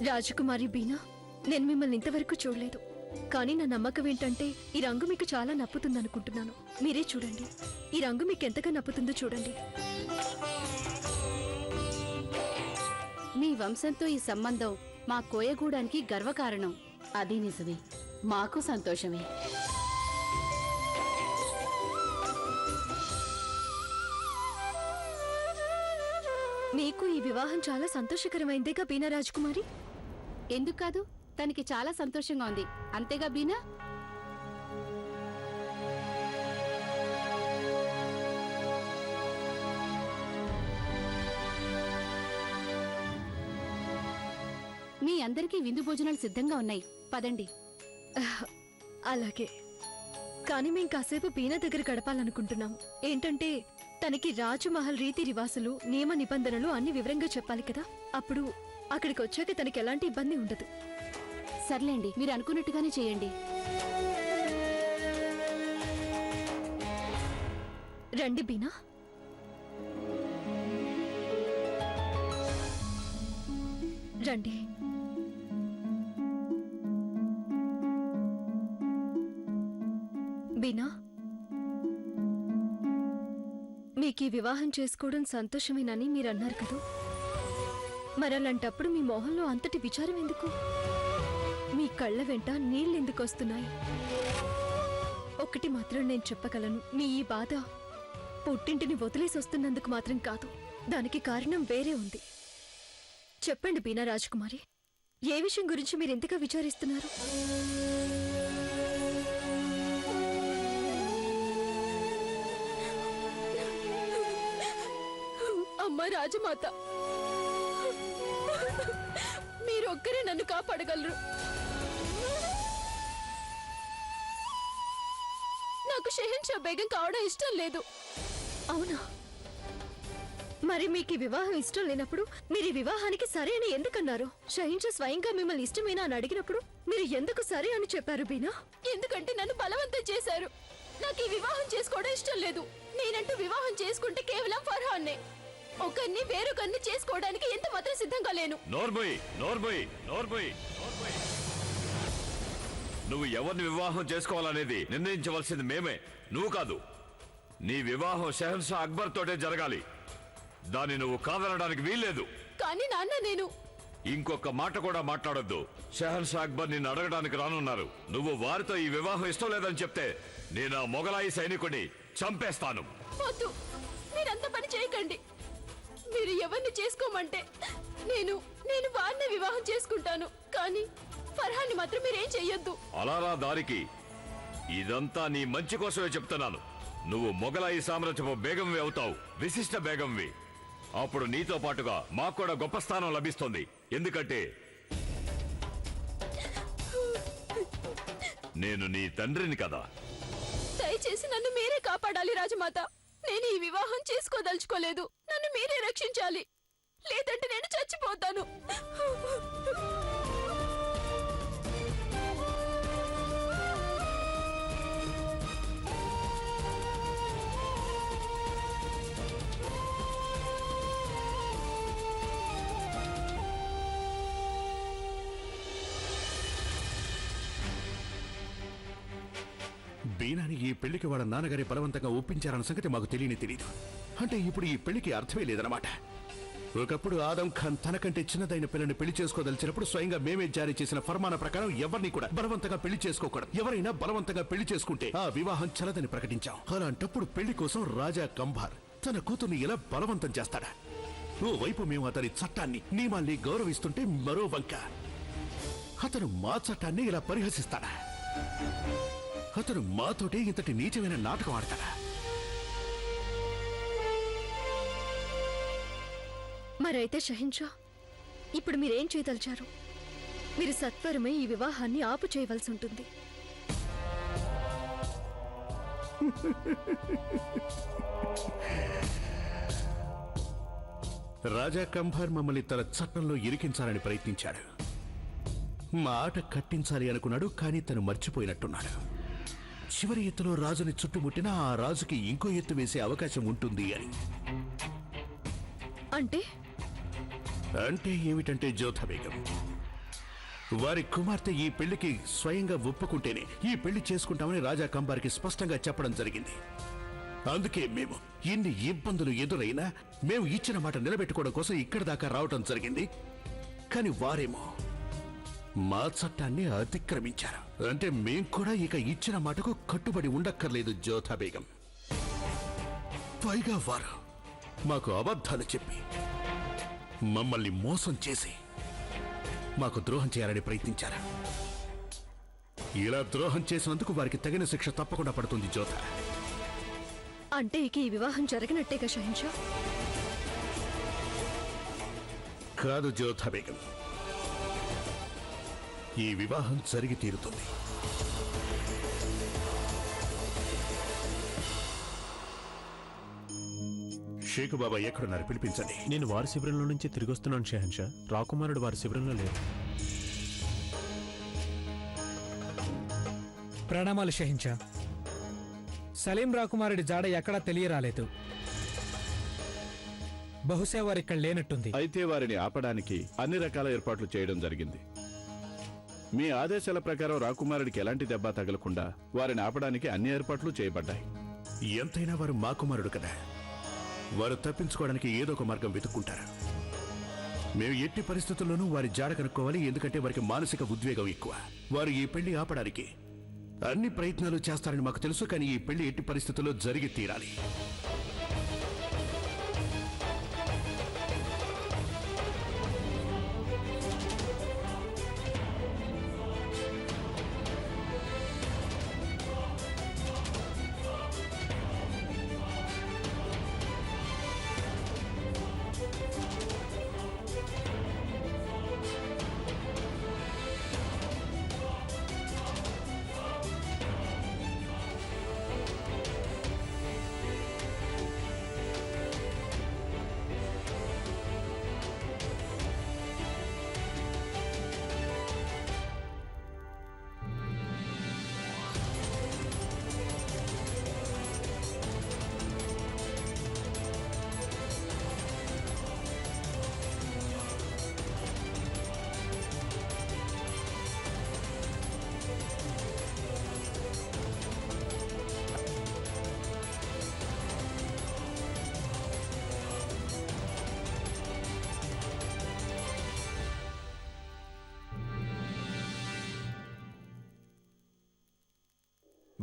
రాజకుమారి బీనా, నేను మిమ్మల్ని ఇంతవరకు చూడలేదు. కానీ నా నమ్మకం ఏంటంటే ఈ రంగు మీకు చాలా నప్పుతుందనుకుంటున్నాను. మీరే చూడండి, ఈ రంగు మీకు ఎంతగా నప్పుతుందో చూడండి. మీ వంశంతో ఈ సంబంధం మా కోయగూడానికి గర్వకారణం. అది నిజమే, మాకు సంతోషమే. మీకు ఈ వివాహం చాలా సంతోషకరమైందేగా బీనా రాజకుమారి? ఎందుకు కాదు, తనకి చాలా సంతోషంగా ఉంది. అంతేగా బీనా? మీ అందరికీ విందు భోజనాలు సిద్ధంగా ఉన్నాయి, పదండి. అలాగే, కానీ మేం కాసేపు బీనా దగ్గర గడపాలనుకుంటున్నాం. ఏంటంటే తనకి రాజమహల్ రీతి రివాసులు, నియమ నిబంధనలు అన్ని వివరంగా చెప్పాలి కదా. అప్పుడు అక్కడికి వచ్చాక తనకి ఎలాంటి ఇబ్బంది ఉండదు. సర్లేండి, మీరు అనుకున్నట్టుగానే చేయండి. రండి బీనా. రండి. బీనా, మీకు ఈ వివాహం చేసుకోవడం సంతోషమేనని మీరు అన్నారు కదా. మరలాంటప్పుడు మీ మొహంలో అంతటి విచారం ఎందుకు? మీ కళ్ళ వెంట నీళ్ళెందుకు వస్తున్నాయి? ఒకటి మాత్రం నేను చెప్పగలను, మీ ఈ బాధ పుట్టింటిని వదిలేసి వస్తున్నందుకు మాత్రం కాదు, దానికి కారణం వేరే ఉంది. చెప్పండి బీనా రాజకుమారి, ఏ విషయం గురించి మీరు ఎంతగా విచారిస్తున్నారు? అమ్మ రాజమాత, మీరొక్కరే నన్ను కాపాడగలరు. నాకు షెహన్షా బేగం కావడం ఇష్టం లేదు. అవునా? మరి మీకు ఈ వివాహం ఇష్టం లేనప్పుడు మీరు ఈ వివాహానికి సరే అని ఎందుకన్నారు? షెహన్షా స్వయంగా మిమ్మల్ని ఇష్టమేనా అని అడిగినప్పుడు మీరు ఎందుకు సరే అని చెప్పారు బీనా? ఎందుకంటే నన్ను బలవంతం చేశారు. నాకు ఈ వివాహం చేసుకోవడం ఇష్టం లేదు. నేనంటూ వివాహం చేసుకుంటే కేవలం ఫర్హాన్నే. ఒకరిని వేరొకరిని చేసుకోవడానికి ఎంత మాత్రం సిద్ధంగా లేను. నువ్వు ఎవరిని వివాహం చేసుకోవాలనేది నిర్ణయించవలసింది మేమే, నువ్వు కాదు. నీ వివాహం షెహన్షా అక్బర్ తోటే జరగాలి. దాన్ని నువ్వు కాదనడానికి వీల్లేదు. కానీ నాన్న, నేను ఇంకొక మాట కూడా మాట్లాడొద్దు. షెహన్షా అక్బర్ నిన్ను అడగడానికి రానున్నారు. నువ్వు వారితో ఈ వివాహం ఇష్టం లేదని చెప్తే నేను ఆ మొగలాయి సైనికుడిని చంపేస్తాను. వద్దు, మీరంత పని చేయకండి. మీరు ఎవరిని చేసుకోమంటే నేను వారిని వివాహం చేసుకుంటాను. కానీ ఫర్హాన్ని మాత్రం మీరేం చెయ్యొద్దు. అలారా దారికి. ఇదంతా నీ మంచి కోసమే చెప్తున్నాను. నువ్వు మొగలాయి సామ్రాజ్యపు బేగంవి అవుతావు, విశిష్ట బేగంవి. అప్పుడు నీతో పాటుగా మాకు కూడా గొప్ప స్థానం లభిస్తుంది. ఎందుకంటే నేను నీ తండ్రిని కదా. దయచేసి నన్ను మీరే కాపాడాలి రాజమాత. నేను ఈ వివాహం చేసుకోదలుచుకోలేదు. నన్ను మీరే రక్షించాలి, లేదంటే నేను చచ్చిపోతాను. బీనాని ఈ పెళ్లికి వాళ్ళ నాన్నగారి బలవంతంగా ఒప్పించారన్న సంగతి మాకు తెలియదు. అంటే ఇప్పుడు ఈ పెళ్లికి అర్థమే లేదన్నమాట. ఒకప్పుడు ఆదం ఖాన్ తనకంటే చిన్నదైన పిల్లని పెళ్లి చేసుకోదలిచినప్పుడు స్వయంగా మేమే జారీ చేసిన ఫర్మానా ప్రకారం ఎవరిని కూడా బలవంతంగా పెళ్లి చేసుకోకూడదు. ఎవరైనా బలవంతంగా పెళ్లి చేసుకుంటే ఆ వివాహం చలదని ప్రకటించాం. అలాంటప్పుడు పెళ్లి కోసం రాజా కంభార్ తన కూతుర్ని ఇలా బలవంతం చేస్తాడా? ఓవైపు మేము అతని చట్టాన్ని, నియమాల్ని గౌరవిస్తుంటే మరో వంక అతను మా చట్టాన్ని ఇలా పరిహసిస్తాడా? అతను మాతోటే ఇంతటి నీచమైన నాటకం ఆడతాడా? మరైతే షెహన్షా, ఇప్పుడు మీరేం చేయదలిచారు? మీరు సత్వరమే ఈ వివాహాన్ని ఆపు చేయవలసి ఉంటుంది. రాజా కంభార్ మమ్మల్ని తన చట్టంలో ఇరికించాలని ప్రయత్నించాడు. మా ఆట కట్టించాలి అనుకున్నాడు, కానీ తను మర్చిపోయినట్టున్నాడు. చివరి ఎత్తులో రాజుని చుట్టుముట్టినా ఆ రాజుకి ఇంకో ఎత్తు వేసే అవకాశం ఉంటుంది అని. అంటే అంటే ఏమిటంటే జోధా బేగం, వారి కుమార్తె ఈ పెళ్లికి స్వయంగా ఒప్పుకుంటేనే ఈ పెళ్లి చేసుకుంటామని రాజా కంబార్కి స్పష్టంగా చెప్పడం జరిగింది. అందుకే మేము ఇన్ని ఇబ్బందులు ఎదురైనా మేము ఇచ్చిన మాట నిలబెట్టుకోవడం కోసం ఇక్కడి దాకా రావటం జరిగింది. కానీ వారేమో మా చట్టాన్ని అతిక్రమించారు. అంటే మేం కూడా ఇక ఇచ్చిన మాటకు కట్టుబడి ఉండక్కర్లేదు జోధా బేగం. పైగా వారు మాకు అబద్ధాలు చెప్పి మమ్మల్ని మోసం చేసి మాకు ద్రోహం చేయాలని ప్రయత్నించారు. ఇలా ద్రోహం చేసినందుకు వారికి తగిన శిక్ష తప్పకుండా పడుతుంది జోధా. అంటే ఇక ఈ వివాహం జరగనట్టేగా షహిన్షా? కాదు జోధా బేగం, ఈ వివాహం జరిగి తీరుతుంది. షేకు బాబా ఎక్కడున్నారు? పిలిపించండి. నేను వారి శిబిరంలో నుంచి తిరిగి వస్తున్నాను షెహన్షా. రాకుమారుడు వారి శిబిరంలో లేరు. ప్రణామాలు షహిన్షా. సలీం రాకుమారుడి జాడ ఎక్కడా తెలియరాలేదు. బహుశా వారిక్కడ లేనట్టుంది. అయితే వారిని ఆపడానికి అన్ని రకాల ఏర్పాట్లు చేయడం జరిగింది. మీ ఆదేశాల ప్రకారం రాకుమారుడికి ఎలాంటి దెబ్బ తగలకుండా వారిని ఆపడానికి అన్ని ఏర్పాట్లు చేయబడ్డాయి. ఎంతైనా వారు మా కుమారుడు కదా, వారు తప్పించుకోవడానికి ఏదో ఒక మార్గం వెతుక్కుంటారు. మేము ఎట్టి పరిస్థితుల్లోనూ వారి జాడ కనుక్కోవాలి, ఎందుకంటే వారికి మానసిక ఉద్వేగం ఎక్కువ. వారు ఈ పెళ్లి ఆపడానికి అన్ని ప్రయత్నాలు చేస్తారని మాకు తెలుసు, కానీ ఈ పెళ్లి ఎట్టి పరిస్థితుల్లో జరిగి తీరాలి.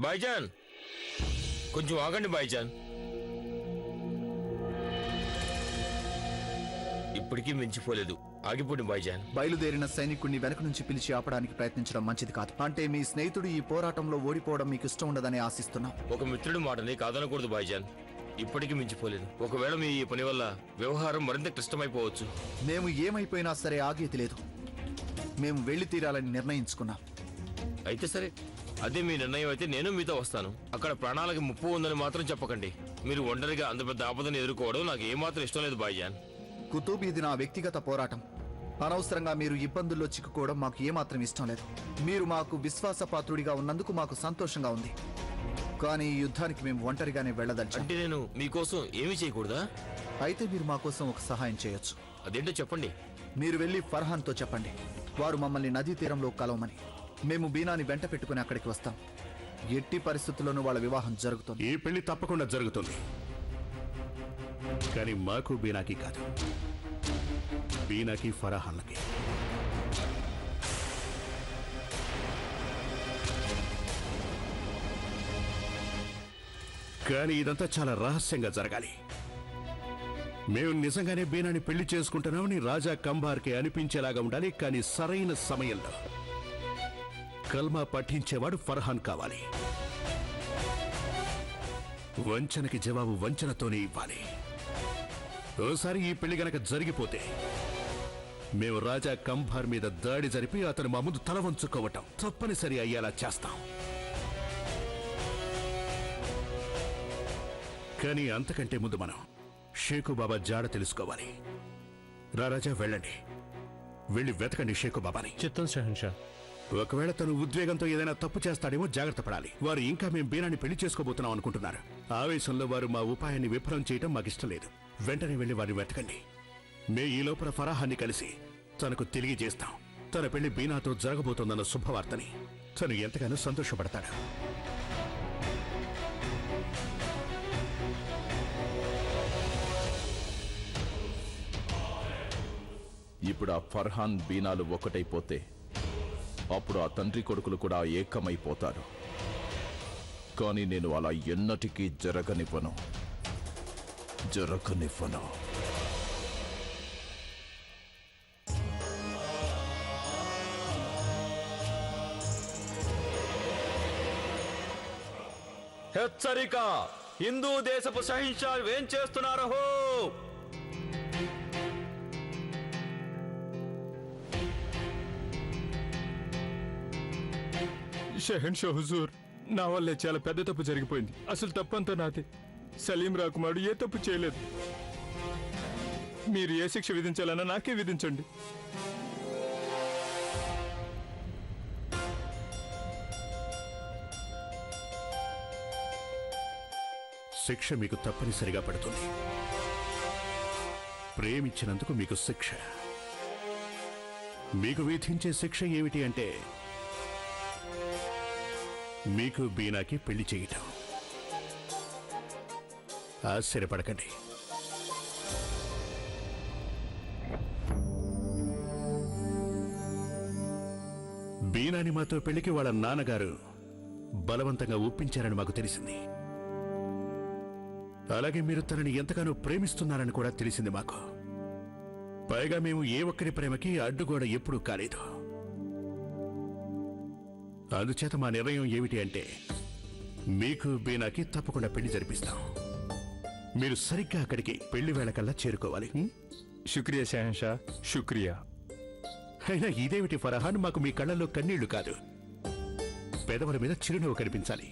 భాయ్జాన్, కొంచెం ఆగండి భాయ్జాన్. ఇప్పటికీ మించిపోలేదు, ఆగిపోండి భాయ్జాన్. బయలుదేరిన సైనికుడిని వెనక నుంచి పిలిచి ఆపడానికి ప్రయత్నించడం మంచిది కాదు. అంటే మీ స్నేహితుడు ఈ పోరాటంలో ఓడిపోవడం మీకు ఇష్టం ఉండదని ఆశిస్తున్నాం. ఒక మిత్రుడి మాటని కాదనకూడదు భాయ్జాన్. ఇప్పటికీ మించిపోలేదు. ఒకవేళ మీ ఈ పని వల్ల వ్యవహారం మరింత క్లిష్టమైపోవచ్చు. మేము ఏమైపోయినా సరే ఆగేది లేదు. మేము వెళ్లి తీరాలని నిర్ణయించుకున్నాం. అయితే సరే, అదే మీ నిర్ణయం అయితే నేను మీతో వస్తాను. అక్కడ ప్రాణాలకి ముప్పు ఉందని మాత్రం చెప్పకండి. మీరు ఒంటరిగా అంత పెద్ద ఆపదను ఎదుర్కోవడం నాకు ఏమాత్రం ఇష్టం లేదు భాయ్జాన్. కుతూబ్, ఇది నా వ్యక్తిగత పోరాటం. అనవసరంగా మీరు ఇబ్బందుల్లో చిక్కుకోవడం మాకు ఏమాత్రం ఇష్టం లేదు. మీరు మాకు విశ్వాసపాత్రుడిగా ఉన్నందుకు మాకు సంతోషంగా ఉంది. కానీ ఈ యుద్ధానికి మేము ఒంటరిగానే వెళ్ళదలిచాం. అంటే నేను మీకోసం ఏమీ చేయకూడదా? అయితే మీరు మా కోసం ఒక సహాయం చేయొచ్చు. అదేంటో చెప్పండి. మీరు వెళ్ళి ఫర్హాన్తో చెప్పండి, వారు మమ్మల్ని నదీ తీరంలో కలవమని. మేము బీనాని వెంట పెట్టుకుని అక్కడికి వస్తాం. ఎట్టి పరిస్థితుల్లోనూ వాళ్ళ వివాహం జరుగుతుంది. ఈ పెళ్లి తప్పకుండా జరుగుతుంది, కానీ మాకు బీనాకి కాదు, బీనాకి ఫరాహాన్లకి. కానీ ఇదంతా చాలా రహస్యంగా జరగాలి. మేము నిజంగానే బీనాని పెళ్లి చేసుకుంటున్నామని రాజా కంబార్కి అనిపించేలాగా ఉండాలి. కానీ సరైన సమయంలో కల్మా పఠించేవాడు ఫర్హాన్ కావాలి. వంచనకి జవాబు వంచనతోనే ఇవ్వాలి. ఓసారి ఈ పెళ్లి గనక జరిగిపోతే మేము రాజా కంబార్ మీద దాడి జరిపి అతను మా ముందు తల వంచుకోవటం తప్పనిసరి అయ్యేలా చేస్తాం. కానీ అంతకంటే ముందు మనం షేకు బాబా జాడ తెలుసుకోవాలి. రాజా, వెళ్ళండి, వెళ్ళి వెతకండి షేకు బాబాని. చిత్తం షెహన్షా. ఒకవేళ తను ఉద్వేగంతో ఏదైనా తప్పు చేస్తాడేమో జాగ్రత్త పడాలి. వారు ఇంకా మేము బీనాని పెళ్లి చేసుకోబోతున్నాం అనుకుంటున్నారు. ఆవేశంలో వారు మా ఉపాయాన్ని విఫలం చేయటం మాకిష్టం లేదు. వెంటనే వెళ్లి వారిని వెతకండి. మే ఈ లోపల ఫరాహాన్ని కలిసి తనకు తెలియజేస్తాం. తన పెళ్లి బీనాతో జరగబోతోందన్న శుభవార్తని తను ఎంతగానో సంతోషపడతాడు. ఇప్పుడు ఆ ఫర్హాన్ బీనాలు ఒకటైపోతే అప్పుడు ఆ తండ్రి కొడుకులు కూడా ఏకమైపోతారు. కానీ నేను అలా ఎన్నటికీ జరగనివ్వను. హెచ్చరిక! హిందూ దేశపు షహిన్షా ఏం చేస్తున్నారు? షెహన్షా హుజూర్, నా వల్లే చాలా పెద్ద తప్పు జరిగిపోయింది. అసలు తప్పంతా నాదే. సలీం రాకుమారుడు ఏ తప్పు చేయలేదు. మీరు ఏ శిక్ష విధించాలన్నా నాకే విధించండి. శిక్ష మీకు తప్పనిసరిగా పడుతుంది. ప్రేమించినందుకు మీకు శిక్ష. మీకు విధించే శిక్ష ఏమిటి అంటే మీకు బీనాకి పెళ్లి చేయటం. ఆశ్చర్యపడకండి. బీనాని మాతో పెళ్లికి వాళ్ళ నాన్నగారు బలవంతంగా ఒప్పించారని మాకు తెలిసింది. అలాగే మీరు తనని ఎంతగానో ప్రేమిస్తున్నారని కూడా తెలిసింది మాకు. పైగా మేము ఏ ఒక్కరి ప్రేమకి అడ్డుగోడ ఎప్పుడూ కాలేదు. అందుచేత మా నిర్ణయం ఏమిటి అంటే మీకు బీనాకి తప్పకుండా పెళ్లి జరిపిస్తాం. మీరు సరిగ్గా అక్కడికి పెళ్లి వేళకల్లా చేరుకోవాలి. శుక్రియా షెహన్షా, శుక్రియా. అయినా ఇదేమిటి ఫరహాన్, మాకు మీ కళ్ళల్లో కన్నీళ్లు కాదు, పెదవుల మీద చిరునవ్వు కనిపించాలి.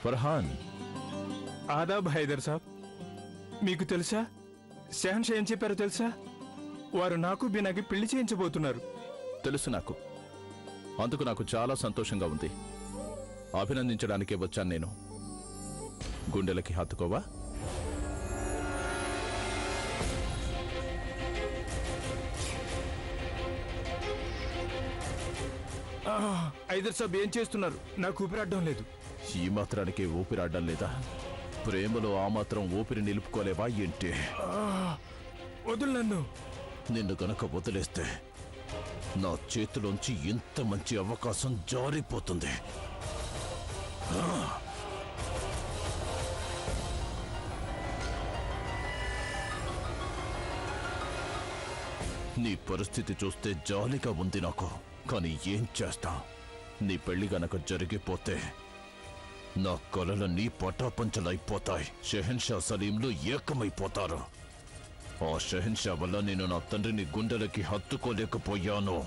ఫర్హాన్, ఆదాబ్ హైదర్ సాబ్. మీకు తెలుసా షెహన్షా ఏం చెప్పారో తెలుసా? వారు నాకు బీనాకి పెళ్లి చేయించబోతున్నారు. తెలుసు నాకు. అందుకు నాకు చాలా సంతోషంగా ఉంది. అభినందించడానికే వచ్చాను నేను. గుండెలకి హత్తుకోవా? హైదర్ సాబ్ ఏం చేస్తున్నారు? నాకు ఊపిరాడడం లేదు. ఈ మాత్రానికి ఊపిరాడడం లేదా? ప్రేమలో ఆ మాత్రం ఊపిరి నిలుపుకోలేవా ఏంటి? వదులు నన్ను. నిన్ను గనక వదిలేస్తే నా చేతిలోంచి ఇంత మంచి అవకాశం జారిపోతుంది. నీ పరిస్థితి చూస్తే జాలిగా ఉంది నాకు. కానీ ఏం చేస్తా? నీ పెళ్లి గనక జరిగిపోతే నా కలలన్నీ పటాపంచలైపోతాయి. షెహన్షా సలీంలు ఏకమైపోతారు. ఆ షెహన్షా వల్ల నేను నా తండ్రిని గుండెలకి హత్తుకోలేకపోయాను.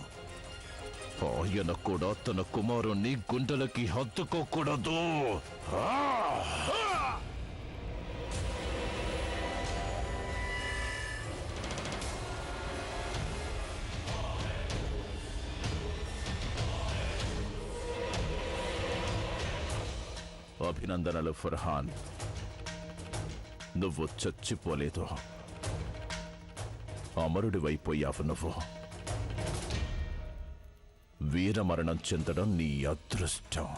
ఆయన కూడా తన కుమారుణ్ణి గుండెలకి హత్తుకోకూడదు. అభినందనలు ఫర్హాన్, నువ్వు చచ్చిపోలేదు. అమరుడివైపోయావు. నువ్వు వీరమరణం చెందడం నీ అదృష్టం.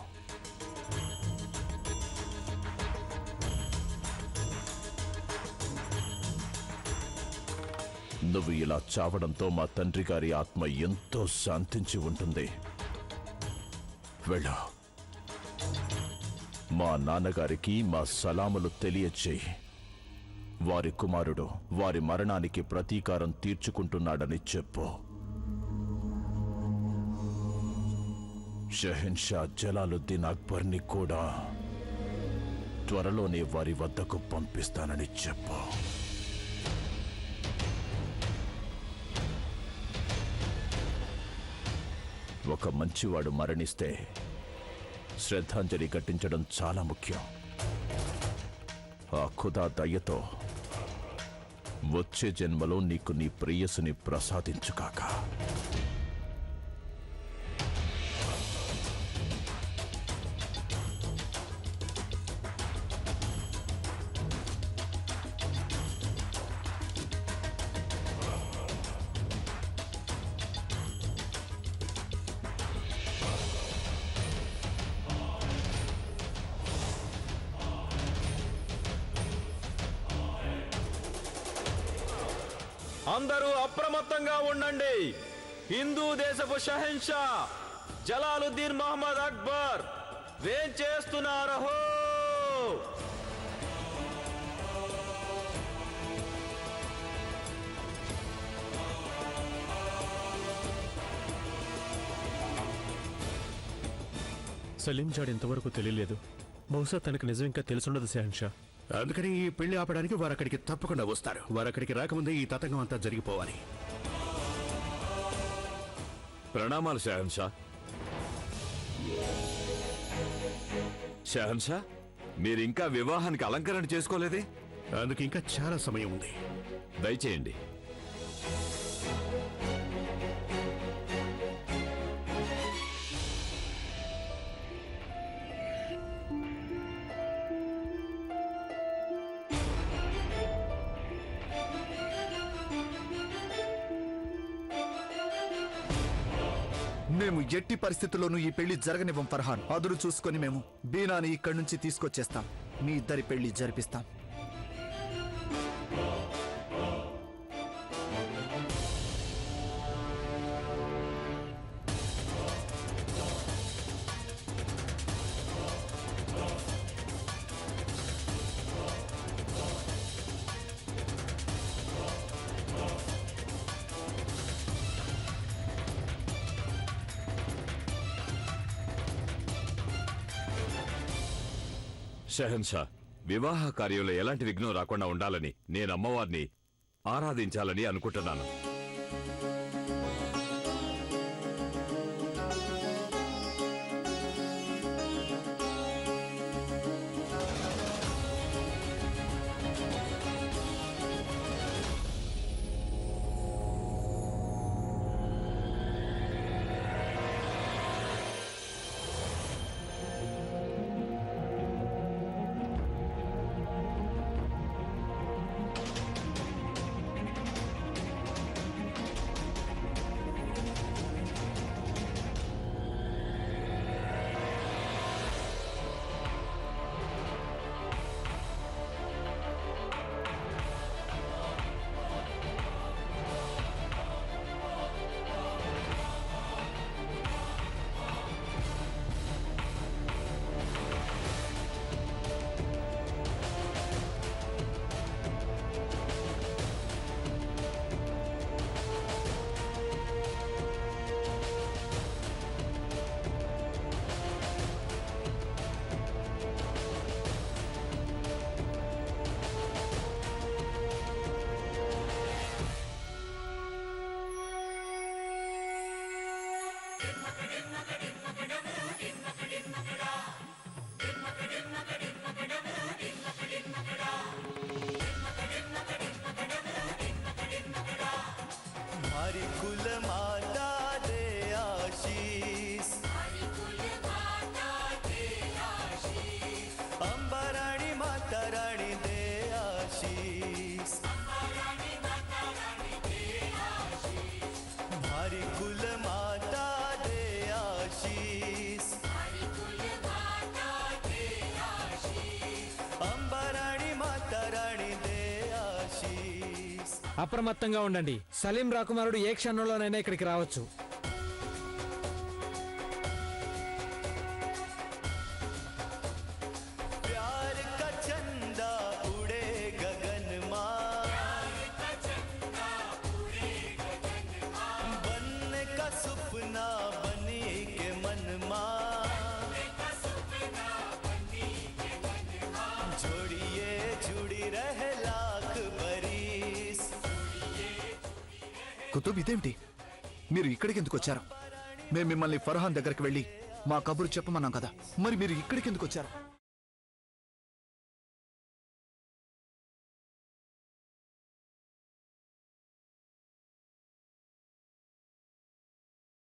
నువ్వు ఇలా చావడంతో మా తండ్రి గారి ఆత్మ ఎంతో శాంతించి ఉంటుంది. వెళ్ళు. మా నాన్నగారికి మా సలాములు తెలియచేయి. వారి కుమారుడు వారి మరణానికి ప్రతీకారం తీర్చుకుంటున్నాడని చెప్పు. షెహన్షా జలాలుద్దీన్ అక్బర్ని కూడా త్వరలోనే వారి వద్దకు పంపిస్తానని చెప్పు. ఒక మంచివాడు మరణిస్తే శ్రద్ధాంజలి ఘటించడం చాలా ముఖ్యం. ఆ ఖుదా దయతో వచ్చే జన్మలో నీకు నీ ప్రేయసుని ప్రసాదించుగాక. అందరూ అప్రమత్తంగా ఉండండి. హిందూ దేశపు షహెన్షా జలాలుద్దీన్ మహమ్మద్ అక్బర్ వేంచేస్తున్నారహో. సలీం జాడ్ ఇంతవరకు తెలియలేదు. బహుశా తనకు నిజం ఇంకా తెలుసుండదు షహన్షా. అందుకని ఈ పెళ్లి ఆపడానికి వారు అక్కడికి తప్పకుండా వస్తారు. వారు అక్కడికి రాకముందే ఈ తతంగం అంతా జరిగిపోవాలి. ప్రణామాలు షహన్షా. షహన్షా, మీరింకా వివాహానికి అలంకరణ చేసుకోలేదే? అందుకు ఇంకా చాలా సమయం ఉంది. దయచేయండి. మేము ఎట్టి పరిస్థితుల్లోనూ ఈ పెళ్లి జరగనివ్వం ఫర్హాన్. అదురు చూసుకొని మేము బీనాని ఇక్కడి నుంచి తీసుకొచ్చేస్తాం. మీ ఇద్దరి పెళ్లి జరిపిస్తాం. షహన్షా, వివాహ కార్యంలో ఎలాంటి విఘ్నం రాకుండా ఉండాలని నేను అమ్మవారిని ఆరాధించాలని అనుకుంటున్నాను. అప్రమత్తంగా ఉండండి. సలీం రాకుమారుడు ఏ క్షణంలోనైనా ఇక్కడికి రావచ్చు. కుతుబ్, ఇదేమిటి? మీరు ఇక్కడికి ఎందుకు వచ్చారు? మేము మిమ్మల్ని ఫర్హాన్ దగ్గరికి వెళ్ళి మా కబురు చెప్పమన్నాం కదా, మరి మీరు ఇక్కడికి ఎందుకు వచ్చారు?